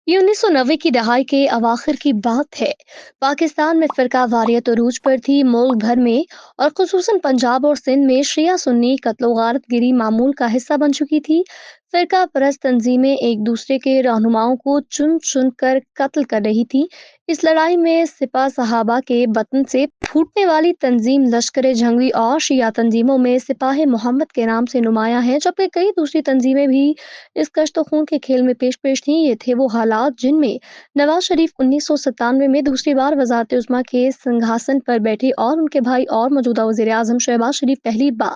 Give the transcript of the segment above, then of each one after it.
ये 1990 की दहाई के अवाखिर की बात है। पाकिस्तान में फिरका वारियत उरूज पर थी। मुल्क भर में और खुसूसन पंजाब और सिंध में शिया सुन्नी कत्लो गारत गिरी मामूल का हिस्सा बन चुकी थी। फिरका परस्त तंजीमें एक दूसरे के रहनुमाओं को चुन चुन कर कत्ल कर रही थी। इस लड़ाई में सिपा सहाबा के बतन से फूटने वाली तंजीम लश्कर जंगवी और शिया तंजीमों में सिपाही मोहम्मद के नाम से नुमाया है, जबकि कई दूसरी तंजीमें भी इस कश्त खून के खेल में पेश पेश थी। ये थे वो हालात जिनमें नवाज शरीफ 1997 में दूसरी बार वजारत उस्मा के सिंहासन पर बैठे और उनके भाई और मौजूदा वजीर आजम शहबाज शरीफ पहली बार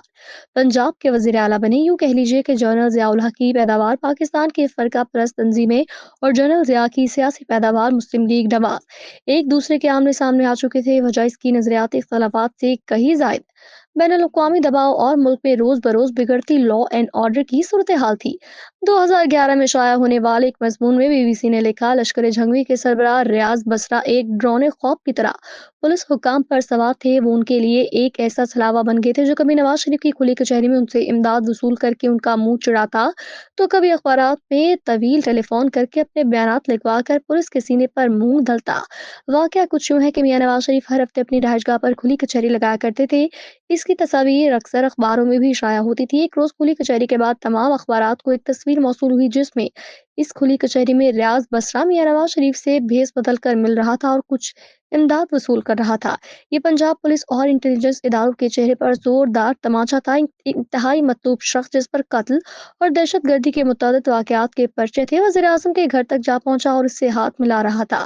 पंजाब के वजीर आला बने। यूं कह लीजिए कि जनरल जियाउल हक की पैदावार पाकिस्तान के फरका परस्त तंजीमें और जनरल जिया की सियासी पैदावार मुस्लिम लीग नवाज एक दूसरे के आमने सामने आ चुके थे। वजह इसकी नजरियाती इख्तलाफात से कहीं जायद बैन अवी दबाव और मुल्क में रोज बरोज बिगड़ती लॉ एंड ऑर्डर की सूरत हाल थी। 2011 में शाया होने वाले एक मजमून में बीबीसी ने लिखा, लश्कर जंगवी के सरबराह रियाज बसरा एक ड्रोन खौफ की तरह पुलिस हुकाम पर सवार थे। वो उनके लिए एक ऐसा छलावा बन गए थे जो कभी नवाज शरीफ की खुली कचहरी में उनसे इमदाद वसूल करके उनका मुंह चिढ़ाता, तो कभी अखबारात में तवील टेलीफोन करके अपने बयानात लिखवा कर पुलिस के सीने पर मुंह धलता। वाकया कुछ यूं है कि मियां नवाज शरीफ हर हफ्ते अपनी रहायशगाह पर खुली कचहरी लगाया करते थे। इसकी तस्वीर अक्सर अखबारों में भी शाया होती थी। एक रोज खुली कचहरी के बाद तमाम अखबारात को एक तस्वीर मौसूल हुई जिसमें इस खुली कचहरी में रियाज बसरा मियां नवाज शरीफ से भेस बदल कर मिल रहा था और कुछ इमदाद वसूल कर रहा था। ये पंजाब पुलिस और इंटेलिजेंस इदारों के चेहरे पर जोरदार तमाचा था। इंतहाई मतलूब शख्स जिस पर कत्ल और दहशत गर्दी के मुतअद्दिद वाकयात के पर्चे थे, वज़ीर आज़म के घर तक जा पहुंचा और इससे हाथ मिला रहा था।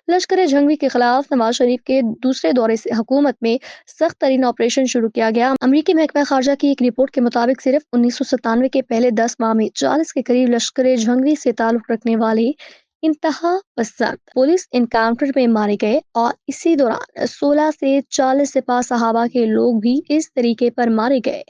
लश्कर जंगवी के खिलाफ नवाज शरीफ के दूसरे दौरे से हुकूमत में सख्त तरीन ऑपरेशन शुरू किया गया। अमरीकी महकमा खारजा की एक रिपोर्ट के मुताबिक सिर्फ 1997 के पहले 10 माह में 40 के करीब लश्कर जंगवी से ताल्लुक रखने वाले इंतहा पसंद पुलिस इनकाउंटर में मारे गए और इसी दौरान 16 से 40 सिपा सहाबा के लोग भी इस तरीके पर मारे गए।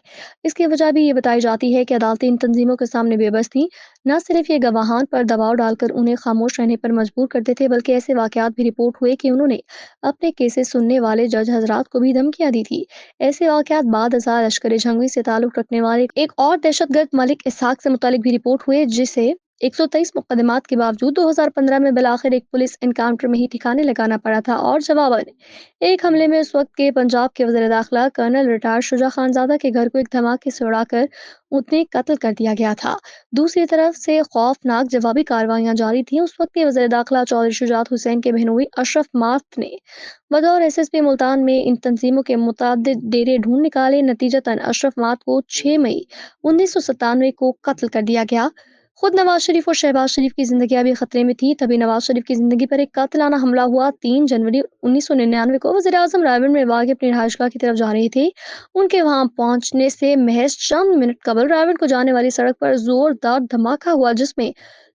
इसकी वजह भी ये बताई जाती है कि अदालतें इन तंजीमों के सामने बेबस थी। न सिर्फ ये गवाहान पर दबाव डालकर उन्हें खामोश रहने पर मजबूर करते थे, बल्कि ऐसे वाकयात भी रिपोर्ट हुए कि उन्होंने अपने केसेस सुनने वाले जज हजरात को भी धमकियां दी थी। ऐसे वाकयात बाद लश्कर जंगवी से ताल्लुक रखने वाले एक और दहशतगर्द मलिक इसहाक से मुतालिक भी रिपोर्ट हुए, जिसे 123 मुकदमात के बावजूद 2015 में बिलाखिर एक पुलिस एनकाउंटर में ही ठिकाने लगाना पड़ा था और जवाबन एक हमले में उस वक्त के पंजाब के वज़ीर दाखिला कर्नल रिटायर्ड शुजा खानजादा के घर को एक धमाके से उड़ाकर उन्हें कत्ल कर दिया गया था। दूसरी तरफ से खौफनाक जवाबी कार्रवाइयां जारी थीं। उस वक्त के वज़ीर दाखिला चौधरी शुजात हुसैन के बहनोई अशरफ मार्फ ने बतौर एसएसपी मुल्तान में इन तंजीमों के मुताबिक डेरे ढूंढ निकाले। नतीजतन अशरफ मार्फ को 6 मई 1997 को कत्ल कर दिया गया। खुद नवाज शरीफ और शहबाज शरीफ की जिंदगी अभी खतरे में थी, तभी नवाज शरीफ की जिंदगी पर एक कातिलाना हमला हुआ। 3 जनवरी 1999 को वज़ीर आज़म रायबरेली में वाक़ अपनी रिहाइशगाह की तरफ जा रहे थे। उनके वहां पहुंचने से महज चंद मिनट कबल रायबरेली को जाने वाली सड़क पर जोरदार धमाका हुआ, जिसमें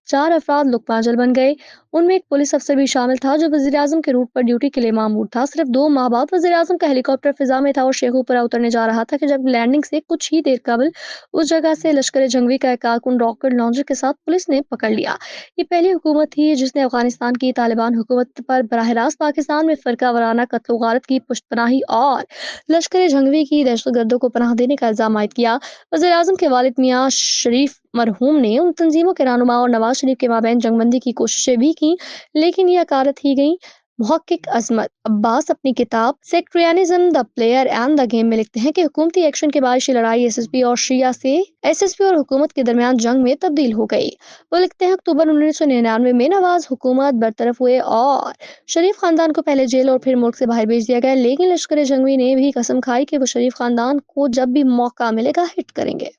4 अफराद लुकमाजल बन गए। उनमें एक पुलिस अफसर भी शामिल था जो वज़ीर आज़म के रूट पर ड्यूटी के लिए मामूर था। सिर्फ 2 माह बाद वज़ीर आज़म का हेलीकॉप्टर फिजा में था और शेखुपुरा उतरने जा रहा था कि जब लैंडिंग से कुछ ही देर कबल उस जगह से लश्कर जंगवी का एक कारकुन रॉकेट लॉन्चर के साथ पुलिस ने पकड़ लिया। ये पहली हुकूमत थी जिसने अफगानिस्तान की तालिबान हुकूमत पर बराह रास्त पाकिस्तान में फिरका वाराना कत्ल गारत की पुष्टपनाही और लश्कर जंगवी की दहशतगर्दों को पनाह देने का इल्जाम आयद किया। वज़ीर आज़म के वालिद मियां शरीफ मरहूम ने उन तंजीमों के रहनुमा और नवाज शरीफ के माबैन जंगबंदी की कोशिशें भी की, लेकिन यह अकारत ही गई। मुहक्किक अजमत अब्बास अपनी किताब sectarianism the player and the game में लिखते हैं कि हुकूमती एक्शन के बाद ये लड़ाई एसएसपी और हुकूमत के दरमियान जंग में तब्दील हो गई। वो लिखते हैं अक्टूबर 1999 में नवाज हुकूमत बरतरफ हुए और शरीफ खानदान को पहले जेल और फिर मुल्क से बाहर भेज दिया गया, लेकिन लश्कर जंगवी ने भी कसम खाई कि वो शरीफ खानदान को जब भी मौका मिलेगा हिट करेंगे।